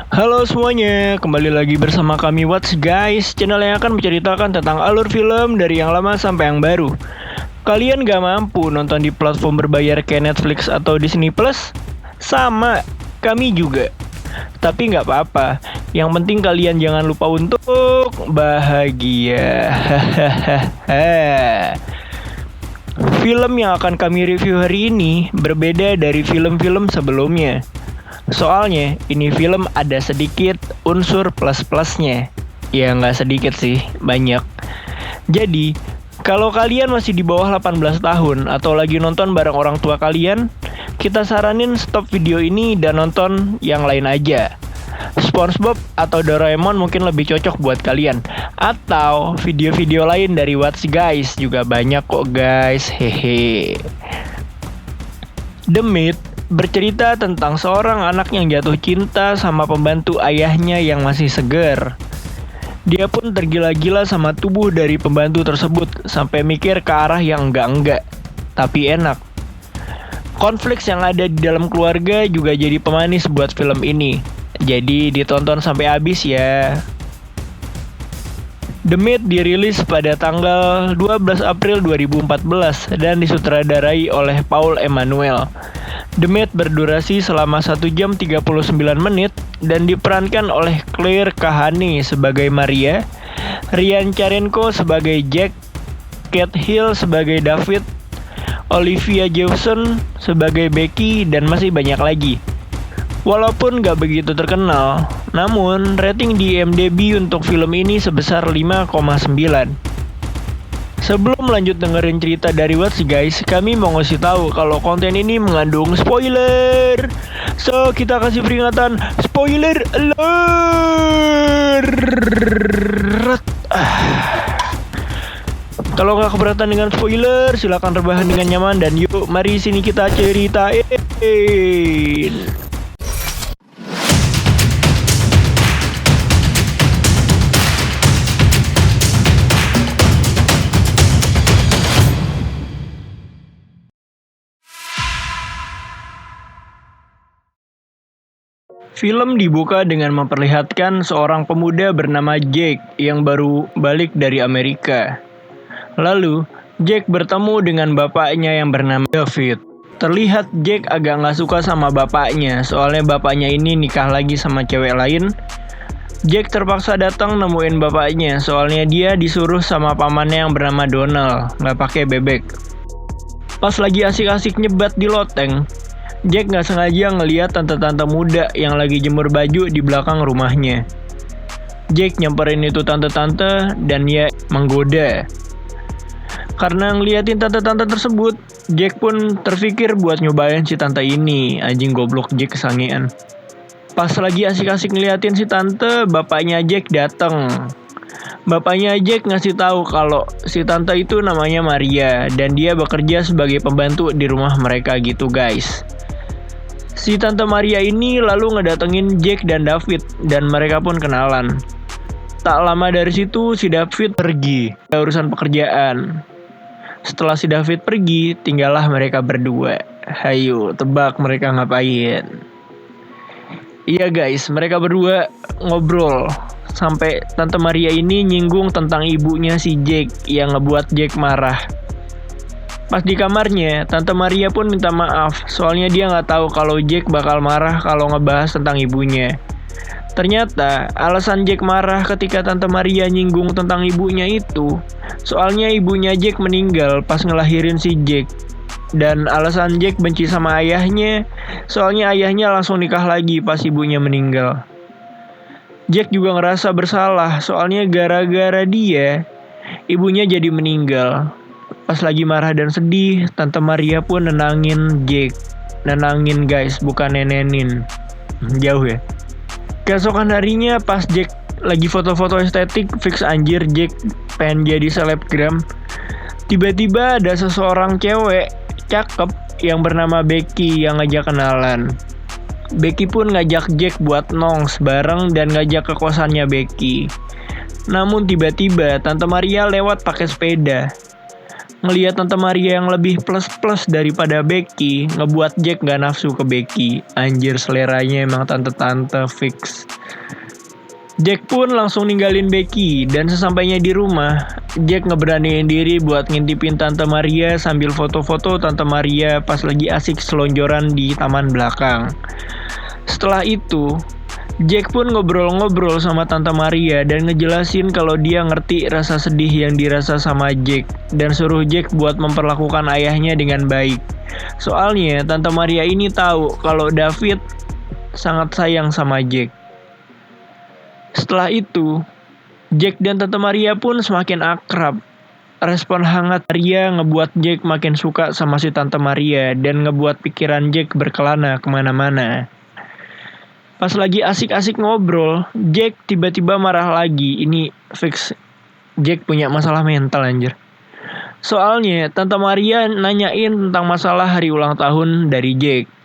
Halo semuanya, kembali lagi bersama kami What's Guys, channel yang akan menceritakan tentang alur film dari yang lama sampai yang baru. Kalian gak mampu nonton di platform berbayar kayak Netflix atau Disney Plus? Sama, kami juga. Tapi gak apa-apa, yang penting kalian jangan lupa untuk bahagia. Film yang akan kami review hari ini berbeda dari film-film sebelumnya. Soalnya ini film ada sedikit unsur plus-plusnya. Ya nggak sedikit sih, banyak. Jadi, kalau kalian masih di bawah 18 tahun atau lagi nonton bareng orang tua kalian, kita saranin stop video ini dan nonton yang lain aja. SpongeBob atau Doraemon mungkin lebih cocok buat kalian. Atau video-video lain dari What's Guys juga banyak kok guys, hehe. The Maid bercerita tentang seorang anak yang jatuh cinta sama pembantu ayahnya yang masih seger. Dia pun tergila-gila sama tubuh dari pembantu tersebut sampai mikir ke arah yang enggak-enggak, tapi enak. Konflik yang ada di dalam keluarga juga jadi pemanis buat film ini. Jadi ditonton sampai habis ya. The Maid dirilis pada tanggal 12 April 2014 dan disutradarai oleh Paul Emanuel. The Maid berdurasi selama 1 jam 39 menit dan diperankan oleh Claire Kahane sebagai Maria, Ryan Charenko sebagai Jack, Kate Hill sebagai David, Olivia Jewson sebagai Becky, dan masih banyak lagi. Walaupun gak begitu terkenal, namun rating di IMDb untuk film ini sebesar 5,9. Sebelum lanjut dengerin cerita dari What's Guys, kami mau ngasih tahu kalau konten ini mengandung spoiler. So, kita kasih peringatan spoiler alert. Kalau nggak keberatan dengan spoiler, silakan rebahan dengan nyaman dan yuk, mari sini kita ceritain. Film dibuka dengan memperlihatkan seorang pemuda bernama Jake yang baru balik dari Amerika. Lalu, Jake bertemu dengan bapaknya yang bernama David. Terlihat Jake agak gak suka sama bapaknya, soalnya bapaknya ini nikah lagi sama cewek lain. Jake terpaksa datang nemuin bapaknya, soalnya dia disuruh sama pamannya yang bernama Donald, gak pakai bebek. Pas lagi asik-asik nyebat di loteng, Jack gak sengaja ngeliat tante-tante muda yang lagi jemur baju di belakang rumahnya. Jack nyamperin itu tante-tante dan dia menggoda. Karena ngeliatin tante-tante tersebut, Jack pun terpikir buat nyobain si tante ini. Anjing goblok, Jack kesangean. Pas lagi asik-asik ngeliatin si tante, bapaknya Jack datang. Bapaknya Jack ngasih tahu kalau si tante itu namanya Maria dan dia bekerja sebagai pembantu di rumah mereka gitu guys. Si Tante Maria ini lalu ngedatengin Jack dan David dan mereka pun kenalan. Tak lama dari situ si David pergi, ada urusan pekerjaan. Setelah si David pergi, tinggallah mereka berdua. Hayo, tebak mereka ngapain? Iya guys, mereka berdua ngobrol sampai Tante Maria ini nyinggung tentang ibunya si Jack yang ngebuat Jack marah. Pas di kamarnya, Tante Maria pun minta maaf, soalnya dia nggak tahu kalau Jack bakal marah kalau ngebahas tentang ibunya. Ternyata, alasan Jack marah ketika Tante Maria nyinggung tentang ibunya itu, soalnya ibunya Jack meninggal pas ngelahirin si Jack. Dan alasan Jack benci sama ayahnya, soalnya ayahnya langsung nikah lagi pas ibunya meninggal. Jack juga ngerasa bersalah, soalnya gara-gara dia, ibunya jadi meninggal. Pas lagi marah dan sedih, Tante Maria pun nenangin Jack. Nenangin guys, bukan nenenin. Jauh ya. Keesokan harinya pas Jack lagi foto-foto estetik, fix anjir Jack pengen jadi selebgram. Tiba-tiba ada seseorang cewek cakep yang bernama Becky yang ngajak kenalan. Becky pun ngajak Jack buat nongs bareng dan ngajak ke kosannya Becky. Namun tiba-tiba Tante Maria lewat pakai sepeda. Ngeliat Tante Maria yang lebih plus-plus daripada Becky, ngebuat Jack gak nafsu ke Becky. Anjir, seleranya emang tante-tante fix. Jack pun langsung ninggalin Becky, dan sesampainya di rumah, Jack ngeberaniin diri buat ngintipin Tante Maria sambil foto-foto Tante Maria pas lagi asik selonjoran di taman belakang. Setelah itu, Jack pun ngobrol-ngobrol sama Tante Maria dan ngejelasin kalau dia ngerti rasa sedih yang dirasa sama Jack dan suruh Jack buat memperlakukan ayahnya dengan baik. Soalnya Tante Maria ini tahu kalau David sangat sayang sama Jack. Setelah itu, Jack dan Tante Maria pun semakin akrab. Respon hangat Maria ngebuat Jack makin suka sama si Tante Maria dan ngebuat pikiran Jack berkelana kemana-mana. Pas lagi asik-asik ngobrol, Jack tiba-tiba marah lagi. Ini fix Jack punya masalah mental anjir. Soalnya Tante Maria nanyain tentang masalah hari ulang tahun dari Jack.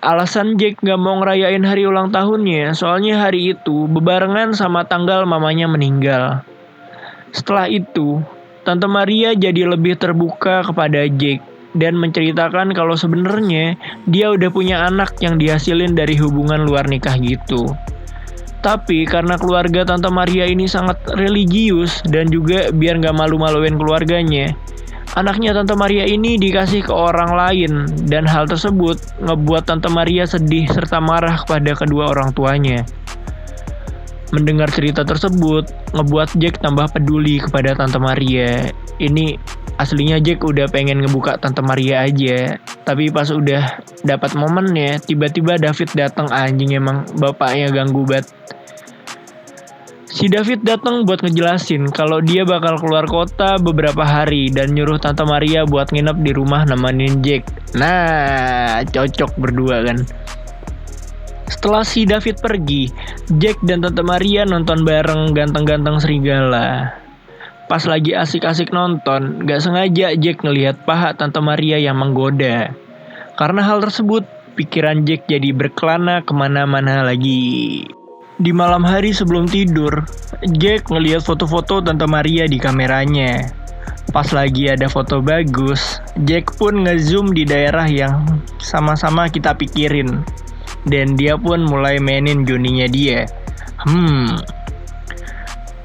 Alasan Jack gak mau ngerayain hari ulang tahunnya, soalnya hari itu bebarengan sama tanggal mamanya meninggal. Setelah itu, Tante Maria jadi lebih terbuka kepada Jack dan menceritakan kalau sebenarnya dia udah punya anak yang dihasilin dari hubungan luar nikah gitu. Tapi karena keluarga Tante Maria ini sangat religius dan juga biar gak malu-maluin keluarganya, anaknya Tante Maria ini dikasih ke orang lain dan hal tersebut ngebuat Tante Maria sedih serta marah kepada kedua orang tuanya. Mendengar cerita tersebut, ngebuat Jack tambah peduli kepada Tante Maria. Ini aslinya Jack udah pengen ngebuka Tante Maria aja, tapi pas udah dapat momennya, tiba-tiba David datang. Anjing, emang bapaknya ganggu banget. Si David datang buat ngejelasin kalau dia bakal keluar kota beberapa hari dan nyuruh Tante Maria buat nginep di rumah nemenin Jack. Nah, cocok berdua kan. Setelah si David pergi, Jack dan Tante Maria nonton bareng Ganteng-Ganteng Serigala. Pas lagi asik-asik nonton, gak sengaja Jack ngelihat paha Tante Maria yang menggoda. Karena hal tersebut, pikiran Jack jadi berkelana kemana-mana lagi. Di malam hari sebelum tidur, Jack ngelihat foto-foto Tante Maria di kameranya. Pas lagi ada foto bagus, Jack pun ngezoom di daerah yang sama-sama kita pikirin. Dan dia pun mulai mainin Joninya dia.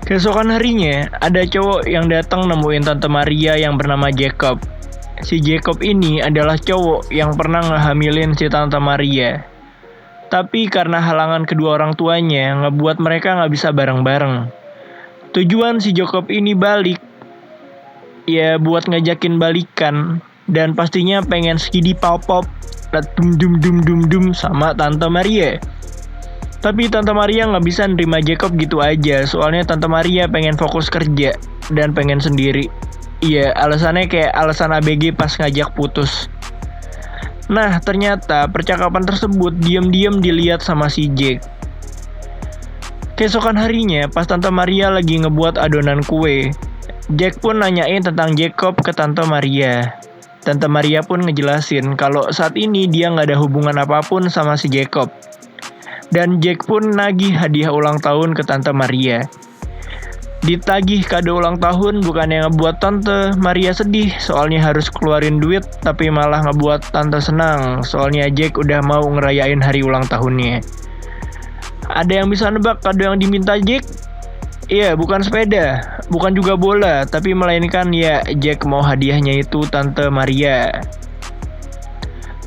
Keesokan harinya, ada cowok yang datang nemuin Tante Maria yang bernama Jacob. Si Jacob ini adalah cowok yang pernah ngehamilin si Tante Maria. Tapi karena halangan kedua orang tuanya, ngebuat mereka gak bisa bareng-bareng. Tujuan si Jacob ini balik, ya buat ngajakin balikan. Dan pastinya pengen skidi pop-pop dum sama Tante Maria. Tapi Tante Maria gak bisa nerima Jacob gitu aja. Soalnya Tante Maria pengen fokus kerja dan pengen sendiri. Iya, alasannya kayak alasan ABG pas ngajak putus. Nah, ternyata percakapan tersebut diam-diam dilihat sama si Jack. Keesokan harinya, pas Tante Maria lagi ngebuat adonan kue, Jack pun nanyain tentang Jacob ke Tante Maria. Tante Maria pun ngejelasin kalau saat ini dia gak ada hubungan apapun sama si Jacob. Dan Jack pun nagih hadiah ulang tahun ke Tante Maria. Ditagih kado ulang tahun bukannya ngebuat Tante Maria sedih soalnya harus keluarin duit, tapi malah ngebuat Tante senang soalnya Jack udah mau ngerayain hari ulang tahunnya. Ada yang bisa nebak kado yang diminta Jack? Iya, bukan sepeda, bukan juga bola, tapi melainkan ya Jack mau hadiahnya itu Tante Maria.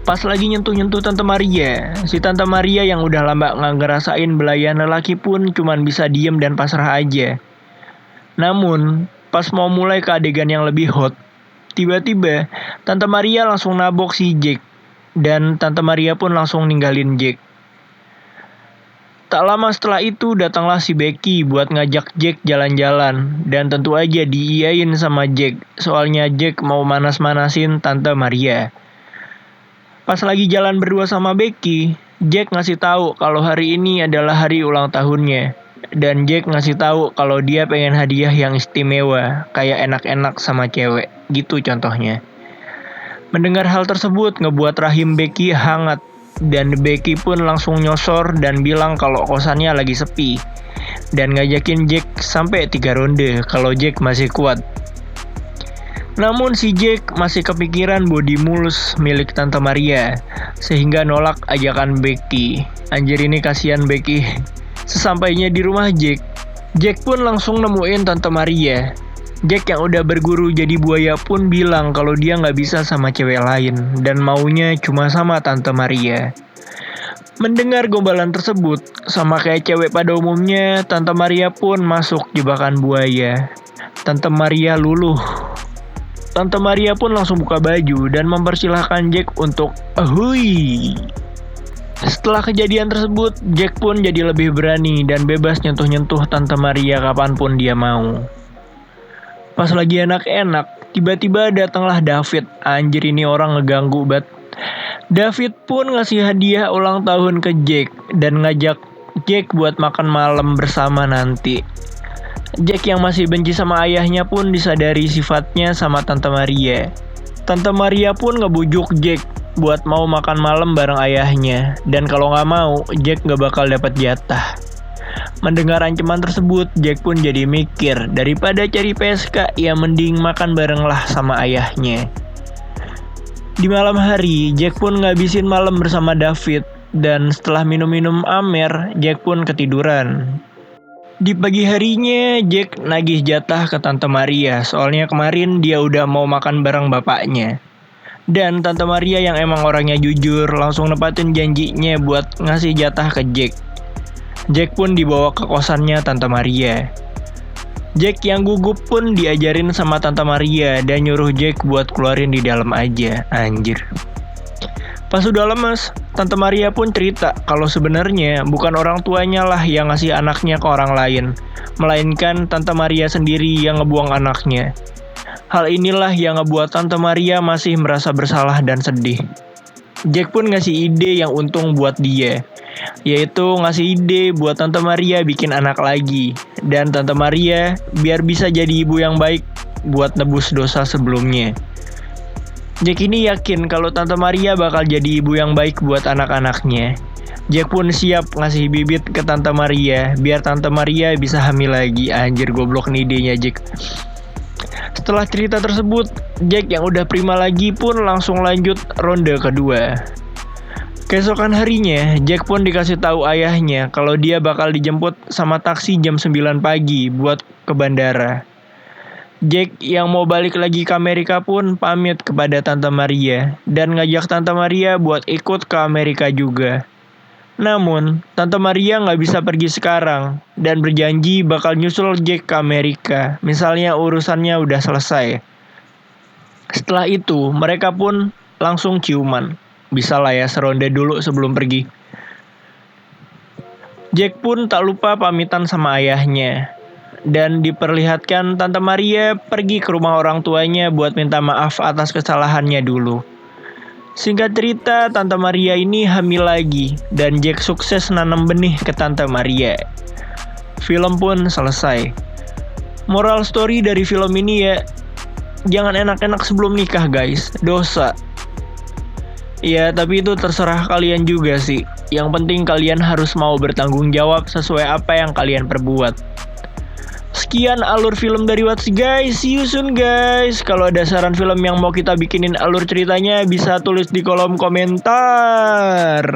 Pas lagi nyentuh-nyentuh Tante Maria, si Tante Maria yang udah lama gak ngerasain belayan lelaki pun cuman bisa diem dan pasrah aja. Namun, pas mau mulai ke adegan yang lebih hot, tiba-tiba Tante Maria langsung nabok si Jack, dan Tante Maria pun langsung ninggalin Jack. Tak lama setelah itu datanglah si Becky buat ngajak Jack jalan-jalan, dan tentu aja diiyain sama Jack, soalnya Jack mau manas-manasin Tante Maria. Pas lagi jalan berdua sama Becky, Jack ngasih tahu kalau hari ini adalah hari ulang tahunnya, dan Jack ngasih tahu kalau dia pengen hadiah yang istimewa, kayak enak-enak sama cewek, gitu contohnya. Mendengar hal tersebut ngebuat rahim Becky hangat. Dan Becky pun langsung nyosor dan bilang kalau kosannya lagi sepi. Dan ngajakin Jack sampai 3 ronde kalau Jack masih kuat. Namun si Jack masih kepikiran body mulus milik Tante Maria, sehingga nolak ajakan Becky. Anjir, ini kasihan Becky. Sesampainya di rumah Jack pun langsung nemuin Tante Maria. Jack yang udah berguru jadi buaya pun bilang kalau dia nggak bisa sama cewek lain dan maunya cuma sama Tante Maria. Mendengar gombalan tersebut, sama kayak cewek pada umumnya, Tante Maria pun masuk jebakan buaya. Tante Maria luluh. Tante Maria pun langsung buka baju dan mempersilahkan Jack untuk ahui. Setelah kejadian tersebut, Jack pun jadi lebih berani dan bebas nyentuh-nyentuh Tante Maria kapanpun dia mau. Pas lagi enak-enak, tiba-tiba datanglah David. Anjir, ini orang ngeganggu banget. David pun ngasih hadiah ulang tahun ke Jack dan ngajak Jack buat makan malam bersama nanti. Jack yang masih benci sama ayahnya pun disadari sifatnya sama Tante Maria. Tante Maria pun ngebujuk Jack buat mau makan malam bareng ayahnya. Dan kalau nggak mau, Jack nggak bakal dapat jatah. Mendengar ancaman tersebut, Jack pun jadi mikir, daripada cari PSK, ya mending makan bareng lah sama ayahnya. Di malam hari, Jack pun ngabisin malam bersama David, dan setelah minum-minum amer, Jack pun ketiduran. Di pagi harinya, Jack nagih jatah ke Tante Maria, soalnya kemarin dia udah mau makan bareng bapaknya. Dan Tante Maria yang emang orangnya jujur, langsung nepatin janjinya buat ngasih jatah ke Jack. Jack pun dibawa ke kosannya Tante Maria. Jack yang gugup pun diajarin sama Tante Maria dan nyuruh Jack buat keluarin di dalam aja. Anjir. Pas udah lemes, Tante Maria pun cerita kalau sebenarnya bukan orang tuanya lah yang ngasih anaknya ke orang lain, melainkan Tante Maria sendiri yang ngebuang anaknya. Hal inilah yang ngebuat Tante Maria masih merasa bersalah dan sedih. Jack pun ngasih ide yang untung buat dia, yaitu ngasih ide buat Tante Maria bikin anak lagi. Dan Tante Maria biar bisa jadi ibu yang baik buat nebus dosa sebelumnya. Jack ini yakin kalau Tante Maria bakal jadi ibu yang baik buat anak-anaknya. Jack pun siap ngasih bibit ke Tante Maria biar Tante Maria bisa hamil lagi. Anjir, goblok nih idenya Jack. Setelah cerita tersebut, Jack yang udah prima lagi pun langsung lanjut ronde kedua. Keesokan harinya, Jack pun dikasih tahu ayahnya kalau dia bakal dijemput sama taksi jam 9 pagi buat ke bandara. Jack yang mau balik lagi ke Amerika pun pamit kepada Tante Maria dan ngajak Tante Maria buat ikut ke Amerika juga. Namun, Tante Maria nggak bisa pergi sekarang dan berjanji bakal nyusul Jack ke Amerika, misalnya urusannya udah selesai. Setelah itu, mereka pun langsung ciuman. Bisa lah ya seronde dulu sebelum pergi. Jack pun tak lupa pamitan sama ayahnya. Dan diperlihatkan Tante Maria pergi ke rumah orang tuanya buat minta maaf atas kesalahannya dulu. Singkat cerita, Tante Maria ini hamil lagi dan Jack sukses nanam benih ke Tante Maria. Film pun selesai. Moral story dari film ini ya, jangan enak-enak sebelum nikah guys, dosa. Ya, tapi itu terserah kalian juga sih. Yang penting kalian harus mau bertanggung jawab sesuai apa yang kalian perbuat. Sekian alur film dari Watch guys. See you soon guys. Kalau ada saran film yang mau kita bikinin alur ceritanya, bisa tulis di kolom komentar.